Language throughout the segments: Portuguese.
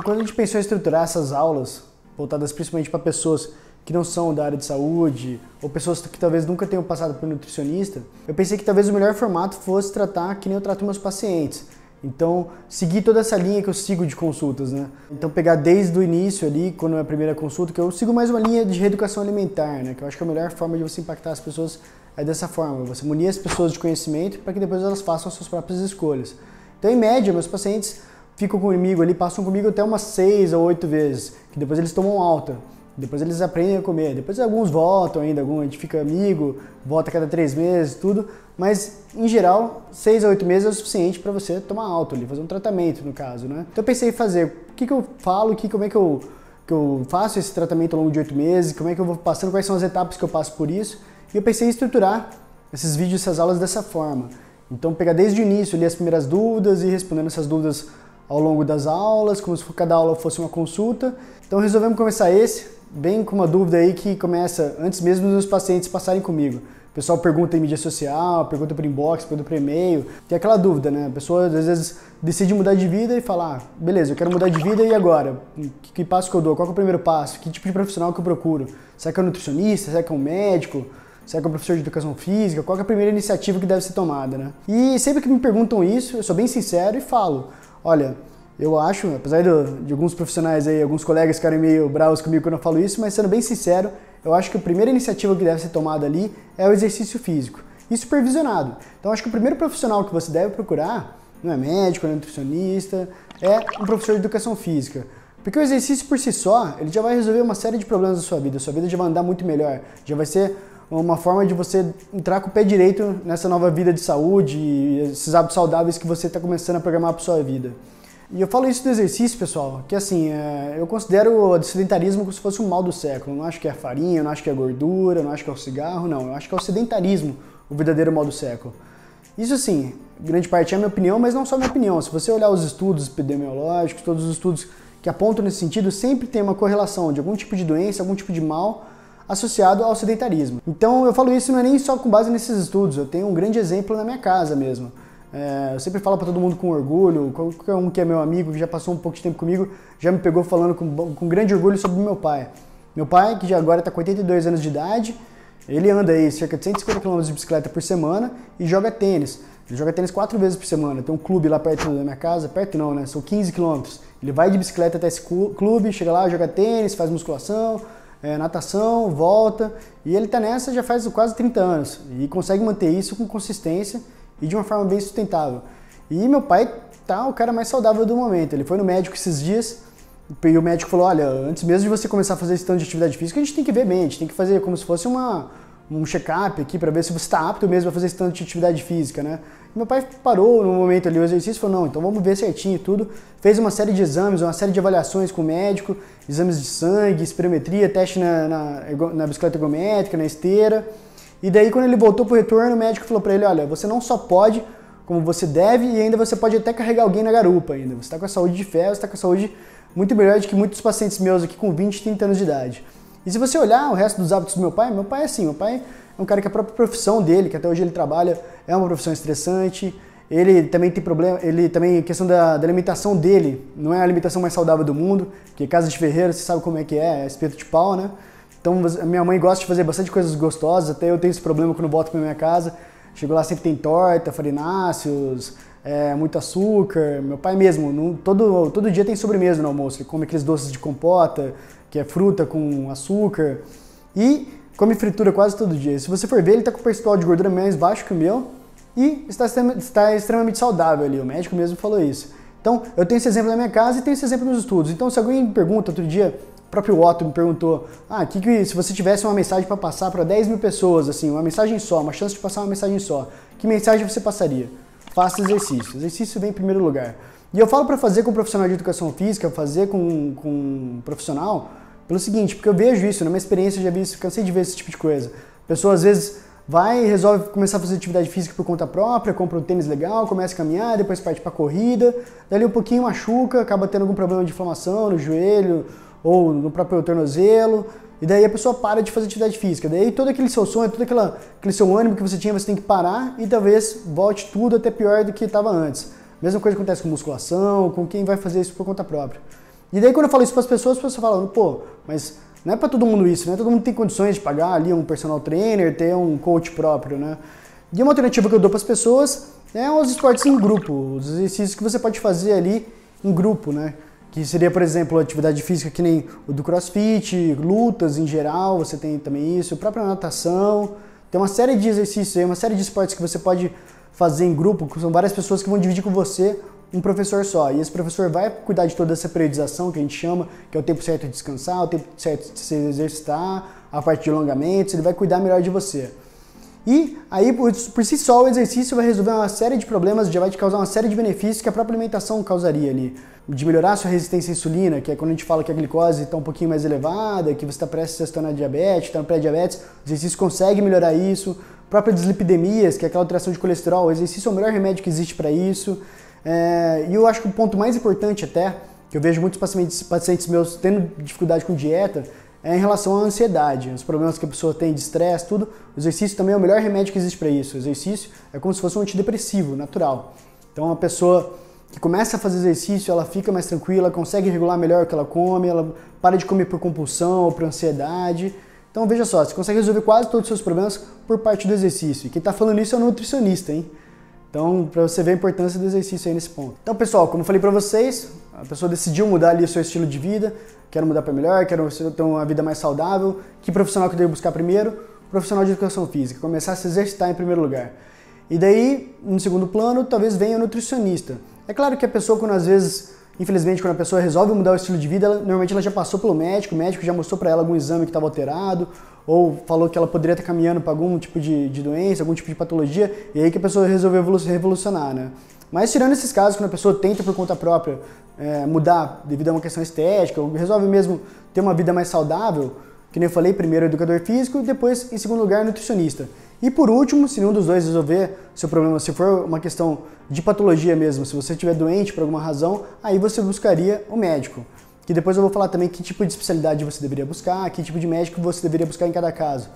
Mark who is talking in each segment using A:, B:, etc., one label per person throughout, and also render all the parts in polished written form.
A: Então, quando a gente pensou em estruturar essas aulas, voltadas principalmente para pessoas que não são da área de saúde, ou pessoas que talvez nunca tenham passado por nutricionista, eu pensei que talvez o melhor formato fosse tratar que nem eu trato meus pacientes. Então, seguir toda essa linha que eu sigo de consultas, né? Então, pegar desde o início ali, quando é a primeira consulta, que eu sigo mais uma linha de reeducação alimentar, né? Que eu acho que a melhor forma de você impactar as pessoas é dessa forma, você munir as pessoas de conhecimento para que depois elas façam as suas próprias escolhas. Então, em média, meus pacientes ficam comigo ali, passam comigo até umas 6 ou 8 vezes, que depois eles tomam alta. Depois eles aprendem a comer, depois alguns voltam ainda, a gente fica amigo, volta a cada 3 meses, tudo, mas em geral 6 a 8 meses é o suficiente para você tomar alta ali, fazer um tratamento no caso, né? Então eu pensei em fazer, o que eu falo, como é que eu faço esse tratamento ao longo de 8 meses, como é que eu vou passando, quais são as etapas que eu passo por isso, e eu pensei em estruturar esses vídeos, essas aulas dessa forma. Então pegar desde o início ali as primeiras dúvidas e respondendo essas dúvidas ao longo das aulas, como se cada aula fosse uma consulta. Então resolvemos começar bem com uma dúvida aí que começa antes mesmo dos meus pacientes passarem comigo. O pessoal pergunta em mídia social, pergunta por inbox, pergunta por e-mail. Tem aquela dúvida, né? A pessoa às vezes decide mudar de vida e fala, beleza, eu quero mudar de vida e agora? Que passo que eu dou? Qual que é o primeiro passo? Que tipo de profissional que eu procuro? Será que é um nutricionista? Será que é um médico? Será que é um professor de educação física? Qual que é a primeira iniciativa que deve ser tomada, né? E sempre que me perguntam isso, eu sou bem sincero e falo, olha, eu acho, apesar de alguns profissionais aí, alguns colegas ficarem meio bravos comigo quando eu falo isso, mas sendo bem sincero, eu acho que a primeira iniciativa que deve ser tomada ali é o exercício físico e supervisionado. Então acho que o primeiro profissional que você deve procurar, não é médico, não é nutricionista, é um professor de educação física. Porque o exercício por si só, ele já vai resolver uma série de problemas da sua vida já vai andar muito melhor, já vai ser uma forma de você entrar com o pé direito nessa nova vida de saúde e esses hábitos saudáveis que você está começando a programar para sua vida. E eu falo isso do exercício, pessoal, que assim, eu considero o sedentarismo como se fosse um mal do século. Eu não acho que é a farinha, eu não acho que é a gordura, eu não acho que é o cigarro, não. Eu acho que é o sedentarismo o verdadeiro mal do século. Isso assim, grande parte é a minha opinião, mas não só a minha opinião. Se você olhar os estudos epidemiológicos, todos os estudos que apontam nesse sentido, sempre tem uma correlação de algum tipo de doença, algum tipo de mal associado ao sedentarismo. Então eu falo isso não é nem só com base nesses estudos, eu tenho um grande exemplo na minha casa mesmo. Eu sempre falo para todo mundo com orgulho, qualquer um que é meu amigo, que já passou um pouco de tempo comigo, já me pegou falando com grande orgulho sobre meu pai. Meu pai, que já agora está com 82 anos de idade, ele anda aí cerca de 150 km de bicicleta por semana e joga tênis. Ele joga tênis 4 vezes por semana, tem um clube lá perto da minha casa, perto não, né? São 15 km. Ele vai de bicicleta até esse clube, chega lá, joga tênis, faz musculação, natação, volta, e ele está nessa já faz quase 30 anos e consegue manter isso com consistência e de uma forma bem sustentável. E meu pai tá o cara mais saudável do momento. Ele foi no médico esses dias e o médico falou, olha, antes mesmo de você começar a fazer esse tanto de atividade física, a gente tem que ver bem, a gente tem que fazer como se fosse um check-up aqui para ver se você está apto mesmo a fazer esse tanto de atividade física, né? E meu pai parou no momento ali o exercício e falou, não, então vamos ver certinho tudo. Fez uma série de exames, uma série de avaliações com o médico, exames de sangue, espirometria, teste na bicicleta ergométrica, na esteira. E daí quando ele voltou pro retorno, o médico falou para ele, olha, você não só pode, como você deve, e ainda você pode até carregar alguém na garupa ainda. Você está com a saúde de ferro, você está com a saúde muito melhor do que muitos pacientes meus aqui com 20, 30 anos de idade. E se você olhar o resto dos hábitos do meu pai é assim, meu pai é um cara que a própria profissão dele, que até hoje ele trabalha, é uma profissão estressante, ele também tem problema, a questão da alimentação dele, não é a alimentação mais saudável do mundo, porque casa de ferreiro, você sabe como é que é espeto de pau, né? Então a minha mãe gosta de fazer bastante coisas gostosas, até eu tenho esse problema quando volto para minha casa, chego lá sempre tem torta, farináceos, muito açúcar, meu pai mesmo, todo dia tem sobremesa no almoço, ele come aqueles doces de compota, que é fruta com açúcar, e come fritura quase todo dia. Se você for ver, ele está com o percentual de gordura mais baixo que o meu e está extremamente saudável ali, o médico mesmo falou isso. Então, eu tenho esse exemplo na minha casa e tenho esse exemplo nos estudos. Então, se alguém me pergunta, outro dia, o próprio Otto me perguntou, se você tivesse uma mensagem para passar para 10 mil pessoas, assim, uma mensagem só, uma chance de passar uma mensagem só, que mensagem você passaria? Faça exercício. Exercício vem em primeiro lugar. E eu falo para fazer com um profissional de educação física, fazer com um profissional, pelo seguinte, porque eu vejo isso, na minha experiência eu já vi isso, cansei de ver esse tipo de coisa. A pessoa às vezes vai e resolve começar a fazer atividade física por conta própria, compra um tênis legal, começa a caminhar, depois parte para corrida, dali um pouquinho machuca, acaba tendo algum problema de inflamação no joelho ou no próprio tornozelo, e daí a pessoa para de fazer atividade física. Daí todo aquele seu sonho, todo aquele seu ânimo que você tinha, você tem que parar e talvez volte tudo até pior do que estava antes. Mesma coisa acontece com musculação, com quem vai fazer isso por conta própria. E daí quando eu falo isso para as pessoas falam, pô, mas não é para todo mundo isso, né? Todo mundo tem condições de pagar ali um personal trainer, ter um coach próprio, né? E uma alternativa que eu dou para as pessoas é os esportes em grupo, os exercícios que você pode fazer ali em grupo, né? Que seria, por exemplo, atividade física que nem o do CrossFit, lutas em geral, você tem também isso, a própria natação. Tem uma série de exercícios aí, uma série de esportes que você pode fazer em grupo, que são várias pessoas que vão dividir com você um professor só. E esse professor vai cuidar de toda essa periodização que a gente chama, que é o tempo certo de descansar, o tempo certo de se exercitar, a parte de alongamentos, ele vai cuidar melhor de você. E aí, por si só, o exercício vai resolver uma série de problemas, já vai te causar uma série de benefícios que a própria alimentação causaria ali. De melhorar a sua resistência à insulina, que é quando a gente fala que a glicose está um pouquinho mais elevada, que você está prestes a se tornar diabético, está no pré-diabetes, o exercício consegue melhorar isso. Própria dislipidemias, que é aquela alteração de colesterol, o exercício é o melhor remédio que existe para isso. E eu acho que o ponto mais importante até, que eu vejo muitos pacientes meus tendo dificuldade com dieta, é em relação à ansiedade, os problemas que a pessoa tem de estresse, tudo. O exercício também é o melhor remédio que existe para isso. O exercício é como se fosse um antidepressivo, natural. Então a pessoa que começa a fazer exercício, ela fica mais tranquila, consegue regular melhor o que ela come, ela para de comer por compulsão ou por ansiedade. Então veja só, você consegue resolver quase todos os seus problemas por parte do exercício. E quem está falando isso é o nutricionista, hein? Então, para você ver a importância do exercício aí nesse ponto. Então, pessoal, como eu falei para vocês, a pessoa decidiu mudar ali o seu estilo de vida, quero mudar para melhor, quero ter uma vida mais saudável. Que profissional que eu devo buscar primeiro? Profissional de educação física, começar a se exercitar em primeiro lugar. E daí, no segundo plano, talvez venha o nutricionista. É claro que a pessoa, quando às vezes, infelizmente, quando a pessoa resolve mudar o estilo de vida, normalmente ela já passou pelo médico, o médico já mostrou para ela algum exame que estava alterado, ou falou que ela poderia estar caminhando para algum tipo de doença, algum tipo de patologia, e aí que a pessoa resolveu revolucionar, né? Mas tirando esses casos, quando a pessoa tenta por conta própria mudar devido a uma questão estética, ou resolve mesmo ter uma vida mais saudável, que nem eu falei, primeiro educador físico, e depois, em segundo lugar, nutricionista. E por último, se nenhum dos dois resolver seu problema, se for uma questão de patologia mesmo, se você estiver doente por alguma razão, aí você buscaria o médico. Que depois eu vou falar também que tipo de especialidade você deveria buscar, que tipo de médico você deveria buscar em cada caso.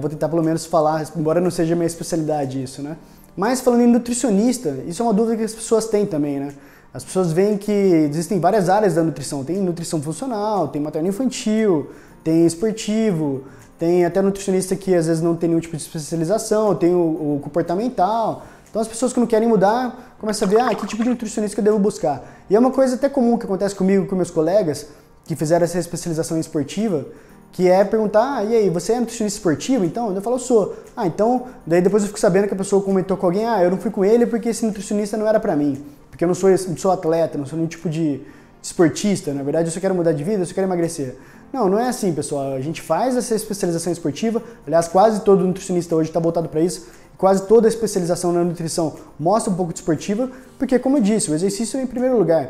A: Vou tentar pelo menos falar, embora não seja minha especialidade isso, né? Mas falando em nutricionista, isso é uma dúvida que as pessoas têm também, né? As pessoas veem que existem várias áreas da nutrição. Tem nutrição funcional, tem materno-infantil, tem esportivo, tem até nutricionista que às vezes não tem nenhum tipo de especialização, tem o comportamental. Então as pessoas que não querem mudar começam a ver, que tipo de nutricionista que eu devo buscar. E é uma coisa até comum que acontece comigo e com meus colegas que fizeram essa especialização em esportiva, que é perguntar, e aí, você é nutricionista esportivo? Então, eu falo, sou. Então, daí depois eu fico sabendo que a pessoa comentou com alguém, eu não fui com ele porque esse nutricionista não era pra mim, porque eu não sou atleta, não sou nenhum tipo de esportista, na verdade eu só quero mudar de vida, eu só quero emagrecer. Não, não é assim, pessoal, a gente faz essa especialização esportiva, aliás, quase todo nutricionista hoje está voltado para isso, quase toda a especialização na nutrição mostra um pouco de esportiva, porque, como eu disse, o exercício é em primeiro lugar.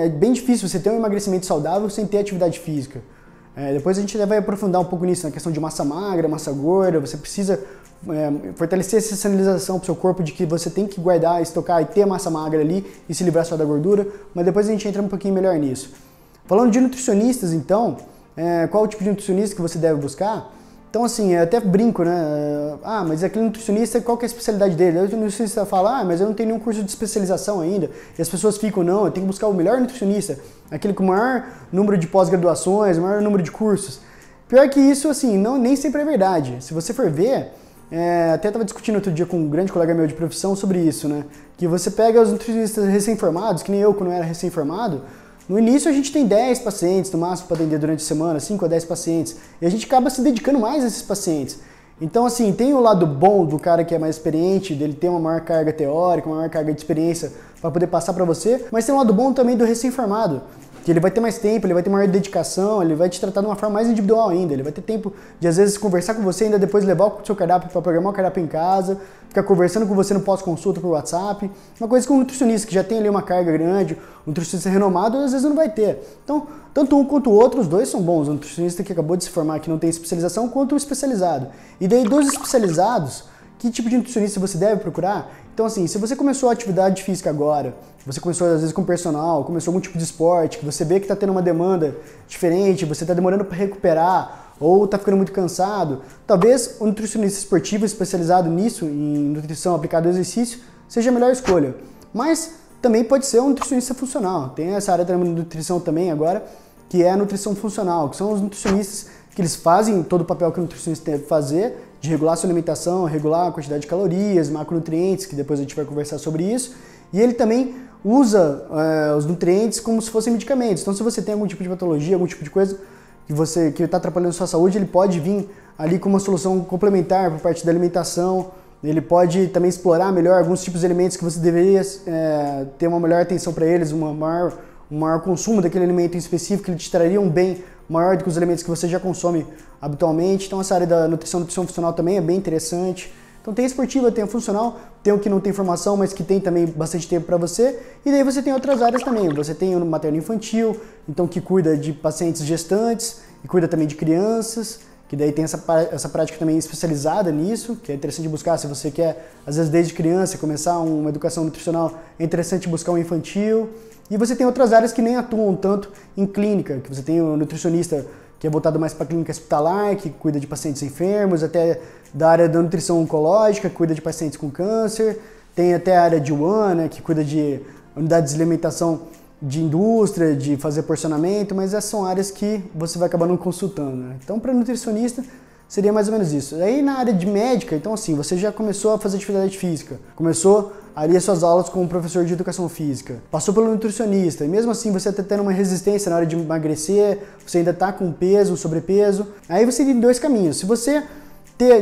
A: É bem difícil você ter um emagrecimento saudável sem ter atividade física. Depois a gente vai aprofundar um pouco nisso, na questão de massa magra, massa gorda, você precisa fortalecer essa sinalização para o seu corpo de que você tem que guardar, estocar e ter massa magra ali e se livrar só da gordura, mas depois a gente entra um pouquinho melhor nisso. Falando de nutricionistas, então, qual o tipo de nutricionista que você deve buscar? Então, assim, eu até brinco, né? Mas aquele nutricionista, qual que é a especialidade dele? Aí o nutricionista fala, mas eu não tenho nenhum curso de especialização ainda. E as pessoas ficam, não, eu tenho que buscar o melhor nutricionista, aquele com o maior número de pós-graduações, o maior número de cursos. Pior que isso, assim, nem sempre é verdade. Se você for ver, até estava discutindo outro dia com um grande colega meu de profissão sobre isso, né? Que você pega os nutricionistas recém-formados, que nem eu quando eu era recém-formado, no início a gente tem 10 pacientes no máximo para atender durante a semana, 5 a 10 pacientes, e a gente acaba se dedicando mais a esses pacientes. Então, assim, tem o lado bom do cara que é mais experiente, dele ter uma maior carga teórica, uma maior carga de experiência para poder passar para você, mas tem o lado bom também do recém-formado, que ele vai ter mais tempo, ele vai ter maior dedicação, ele vai te tratar de uma forma mais individual ainda, ele vai ter tempo de às vezes conversar com você, ainda depois levar o seu cardápio para programar o cardápio em casa, ficar conversando com você no pós-consulta por WhatsApp, uma coisa que um nutricionista que já tem ali uma carga grande, um nutricionista renomado, às vezes não vai ter. Então, tanto um quanto o outro, os dois são bons, o nutricionista que acabou de se formar, que não tem especialização, quanto o especializado. E daí, dos especializados, que tipo de nutricionista você deve procurar? Então, assim, se você começou a atividade física agora, você começou às vezes com personal, começou algum tipo de esporte, que você vê que está tendo uma demanda diferente, você está demorando para recuperar, ou está ficando muito cansado, talvez o nutricionista esportivo especializado nisso, em nutrição aplicada ao exercício, seja a melhor escolha. Mas, também pode ser um nutricionista funcional. Tem essa área da nutrição também agora, que é a nutrição funcional, que são os nutricionistas que eles fazem todo o papel que o nutricionista deve fazer, de regular a sua alimentação, regular a quantidade de calorias, macronutrientes, que depois a gente vai conversar sobre isso. E ele também usa os nutrientes como se fossem medicamentos. Então, se você tem algum tipo de patologia, algum tipo de coisa que está atrapalhando a sua saúde, ele pode vir ali com uma solução complementar por parte da alimentação. Ele pode também explorar melhor alguns tipos de alimentos que você deveria ter uma melhor atenção para eles, um maior consumo daquele alimento em específico, que ele te traria um bem maior do que os alimentos que você já consome habitualmente. Então essa área da nutrição funcional também é bem interessante. Então tem a esportiva, tem a funcional, tem o que não tem formação, mas que tem também bastante tempo para você. E daí você tem outras áreas também. Você tem o materno-infantil, então que cuida de pacientes gestantes e cuida também de crianças, que daí tem essa prática também especializada nisso, que é interessante buscar se você quer, às vezes desde criança, começar uma educação nutricional, é interessante buscar um infantil. E você tem outras áreas que nem atuam tanto em clínica, que você tem o nutricionista que é voltado mais para a clínica hospitalar, que cuida de pacientes enfermos, até da área da nutrição oncológica, que cuida de pacientes com câncer, tem até a área de UAN, né, que cuida de unidades de alimentação de indústria, de fazer porcionamento, mas essas são áreas que você vai acabar não consultando, né? Então, para nutricionista, seria mais ou menos isso. Aí na área de médica, então assim, você já começou a fazer atividade física, começou ali as suas aulas com um professor de educação física, passou pelo nutricionista, e mesmo assim você está tendo uma resistência na hora de emagrecer, você ainda está com peso, sobrepeso, aí você tem dois caminhos. Se você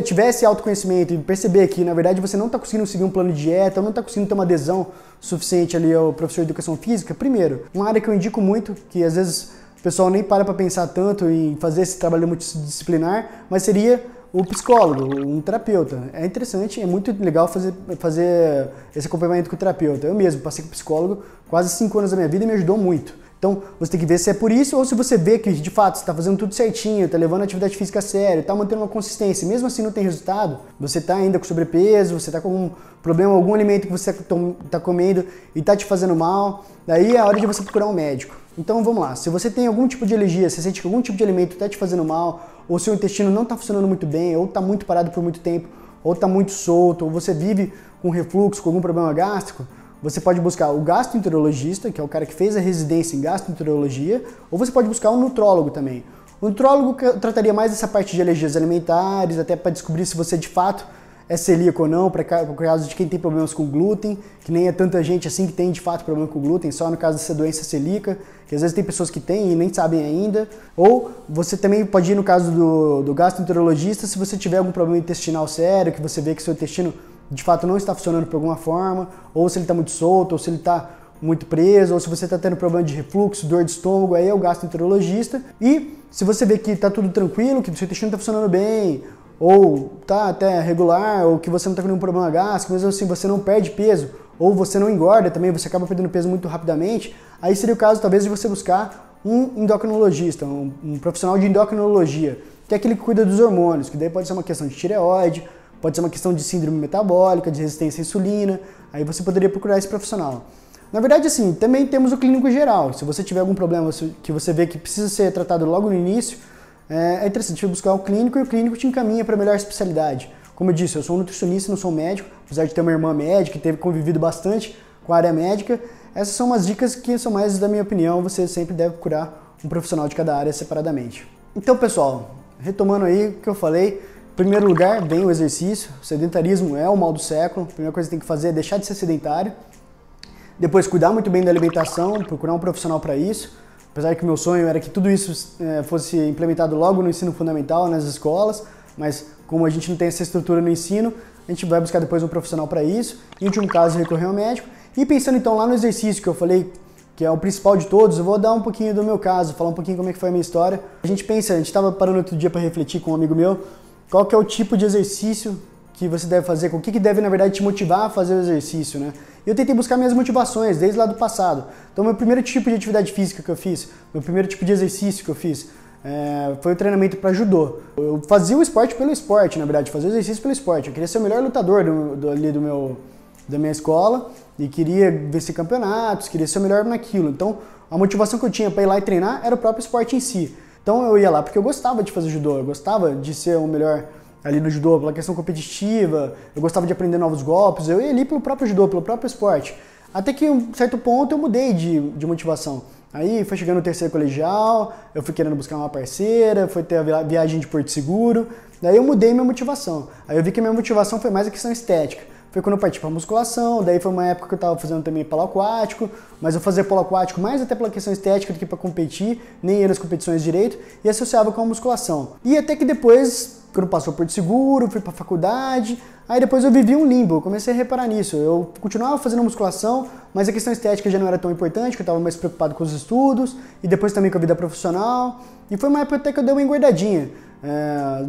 A: tiver esse autoconhecimento e perceber que, na verdade, você não está conseguindo seguir um plano de dieta, ou não está conseguindo ter uma adesão suficiente ali ao professor de educação física, primeiro, uma área que eu indico muito, que às vezes o pessoal nem para pensar tanto em fazer esse trabalho multidisciplinar, mas seria o psicólogo, um terapeuta. É interessante, é muito legal fazer esse acompanhamento com o terapeuta. Eu mesmo passei com psicólogo quase 5 anos da minha vida e me ajudou muito. Então, você tem que ver se é por isso ou se você vê que, de fato, você está fazendo tudo certinho, está levando a atividade física a sério, está mantendo uma consistência, mesmo assim não tem resultado, você está ainda com sobrepeso, você está com um problema, algum alimento que você está comendo e está te fazendo mal, daí é a hora de você procurar um médico. Então, vamos lá, se você tem algum tipo de alergia, se você sente que algum tipo de alimento está te fazendo mal, ou seu intestino não está funcionando muito bem, ou está muito parado por muito tempo, ou está muito solto, ou você vive com refluxo, com algum problema gástrico, você pode buscar o gastroenterologista, que é o cara que fez a residência em gastroenterologia, ou você pode buscar um nutrólogo também. O nutrólogo trataria mais essa parte de alergias alimentares, até para descobrir se você de fato é celíaco ou não, para o caso de quem tem problemas com glúten, que nem é tanta gente assim que tem de fato problema com glúten, só no caso dessa doença celíaca, que às vezes tem pessoas que têm e nem sabem ainda. Ou você também pode ir no caso do gastroenterologista se você tiver algum problema intestinal sério, que você vê que seu intestino de fato não está funcionando por alguma forma, ou se ele está muito solto, ou se ele está muito preso, ou se você está tendo problema de refluxo, dor de estômago, aí é o gastroenterologista. E se você vê que está tudo tranquilo, que o seu intestino está funcionando bem, ou está até regular, ou que você não está com nenhum problema gástrico, mas assim você não perde peso, ou você não engorda também, você acaba perdendo peso muito rapidamente, aí seria o caso talvez de você buscar um endocrinologista, um profissional de endocrinologia, que é aquele que cuida dos hormônios, que daí pode ser uma questão de tireoide, pode ser uma questão de síndrome metabólica, de resistência à insulina, aí você poderia procurar esse profissional. Na verdade, assim, também temos o clínico geral. Se você tiver algum problema que você vê que precisa ser tratado logo no início, é interessante buscar o clínico e o clínico te encaminha para a melhor especialidade. Como eu disse, eu sou um nutricionista, não sou um médico, apesar de ter uma irmã médica e ter convivido bastante com a área médica. Essas são umas dicas que são mais da minha opinião, você sempre deve procurar um profissional de cada área separadamente. Então, pessoal, retomando aí o que eu falei, em primeiro lugar, vem o exercício. O sedentarismo é o mal do século. A primeira coisa que tem que fazer é deixar de ser sedentário. Depois, cuidar muito bem da alimentação, procurar um profissional para isso. Apesar que o meu sonho era que tudo isso fosse implementado logo no ensino fundamental, nas escolas. Mas como a gente não tem essa estrutura no ensino, a gente vai buscar depois um profissional para isso. Em último caso, recorrer ao médico. E pensando então lá no exercício que eu falei, que é o principal de todos, eu vou dar um pouquinho do meu caso, falar um pouquinho como é que foi a minha história. A gente estava parando outro dia para refletir com um amigo meu, qual que é o tipo de exercício que você deve fazer, o que deve, na verdade, te motivar a fazer o exercício, né? E eu tentei buscar minhas motivações, desde lá do passado. Então, meu primeiro tipo de atividade física que eu fiz, meu primeiro tipo de exercício que eu fiz, foi o treinamento para judô. Eu fazia o esporte pelo esporte, na verdade, fazia o exercício pelo esporte. Eu queria ser o melhor lutador da minha escola e queria vencer campeonatos, queria ser o melhor naquilo. Então, a motivação que eu tinha para ir lá e treinar era o próprio esporte em si. Então eu ia lá porque eu gostava de fazer judô, eu gostava de ser o melhor ali no judô, pela questão competitiva, eu gostava de aprender novos golpes, eu ia ali pelo próprio judô, pelo próprio esporte. Até que um certo ponto eu mudei de motivação. Aí foi chegando o terceiro colegial, eu fui querendo buscar uma parceira, foi ter a viagem de Porto Seguro, daí eu mudei minha motivação. Aí eu vi que minha motivação foi mais a questão estética. Foi quando eu parti pra musculação, daí foi uma época que eu tava fazendo também polo aquático, mas eu fazia polo aquático mais até pela questão estética do que pra competir, nem ia nas competições direito, e associava com a musculação. E até que depois, quando passou Porto Seguro, fui pra faculdade, aí depois eu vivi um limbo, eu comecei a reparar nisso. Eu continuava fazendo musculação, mas a questão estética já não era tão importante, que eu tava mais preocupado com os estudos, e depois também com a vida profissional, e foi uma época até que eu dei uma engordadinha.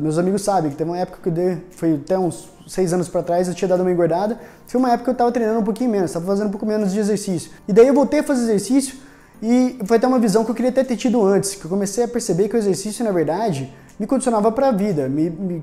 A: Meus amigos sabem que teve uma época que eu dei, foi até uns 6 anos pra trás, eu tinha dado uma engordada. Foi uma época que eu tava treinando um pouquinho menos, tava fazendo um pouco menos de exercício. E daí eu voltei a fazer exercício e foi até uma visão que eu queria ter tido antes, que eu comecei a perceber que o exercício, na verdade, me condicionava para a vida.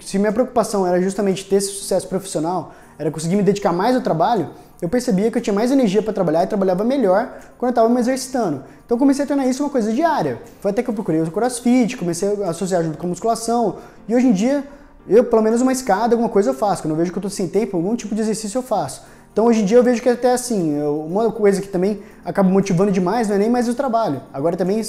A: Se minha preocupação era justamente ter esse sucesso profissional, era conseguir me dedicar mais ao trabalho, eu percebia que eu tinha mais energia para trabalhar e trabalhava melhor quando eu estava me exercitando. Então eu comecei a tornar isso uma coisa diária. Foi até que eu procurei o CrossFit, comecei a associar junto com a musculação, e hoje em dia, eu pelo menos uma escada, alguma coisa eu faço. Quando eu vejo que eu estou sem tempo, algum tipo de exercício eu faço. Então hoje em dia eu vejo que até assim, uma coisa que também acaba motivando demais não é nem mais o trabalho. Agora também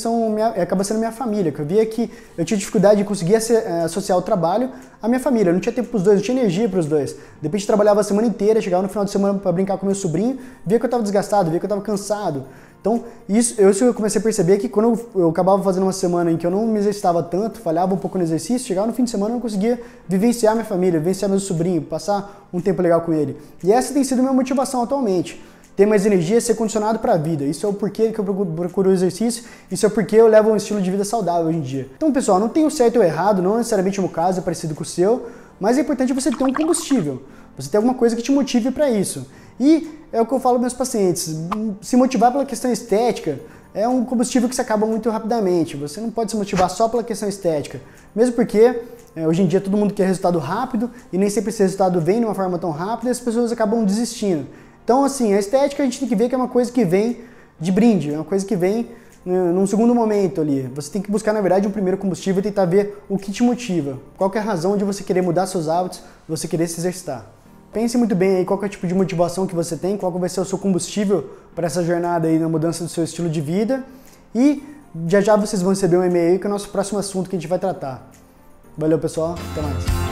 A: acaba sendo minha família, que eu via que eu tinha dificuldade de conseguir associar o trabalho à minha família. Eu não tinha tempo para os dois, não tinha energia para os dois. De repente trabalhava a semana inteira, chegava no final de semana para brincar com meu sobrinho, via que eu estava desgastado, via que eu estava cansado. Então, isso eu comecei a perceber que quando eu acabava fazendo uma semana em que eu não me exercitava tanto, falhava um pouco no exercício, chegava no fim de semana eu não conseguia vivenciar minha família, vivenciar meu sobrinho, passar um tempo legal com ele. E essa tem sido a minha motivação atualmente. Ter mais energia, ser condicionado para a vida. Isso é o porquê que eu procuro o exercício, isso é o porquê eu levo um estilo de vida saudável hoje em dia. Então, pessoal, não tem o certo ou errado, não necessariamente o meu caso é parecido com o seu, mas é importante você ter um combustível, você ter alguma coisa que te motive para isso. E é o que eu falo para meus pacientes, se motivar pela questão estética é um combustível que se acaba muito rapidamente. Você não pode se motivar só pela questão estética, mesmo porque hoje em dia todo mundo quer resultado rápido e nem sempre esse resultado vem de uma forma tão rápida e as pessoas acabam desistindo. Então, assim, a estética a gente tem que ver que é uma coisa que vem de brinde, é uma coisa que vem num segundo momento ali. Você tem que buscar, na verdade, um primeiro combustível e tentar ver o que te motiva. Qual que é a razão de você querer mudar seus hábitos, de você querer se exercitar. Pense muito bem aí qual que é o tipo de motivação que você tem, qual que vai ser o seu combustível para essa jornada aí na mudança do seu estilo de vida. E já já vocês vão receber um e-mail aí que é o nosso próximo assunto que a gente vai tratar. Valeu, pessoal. Até mais.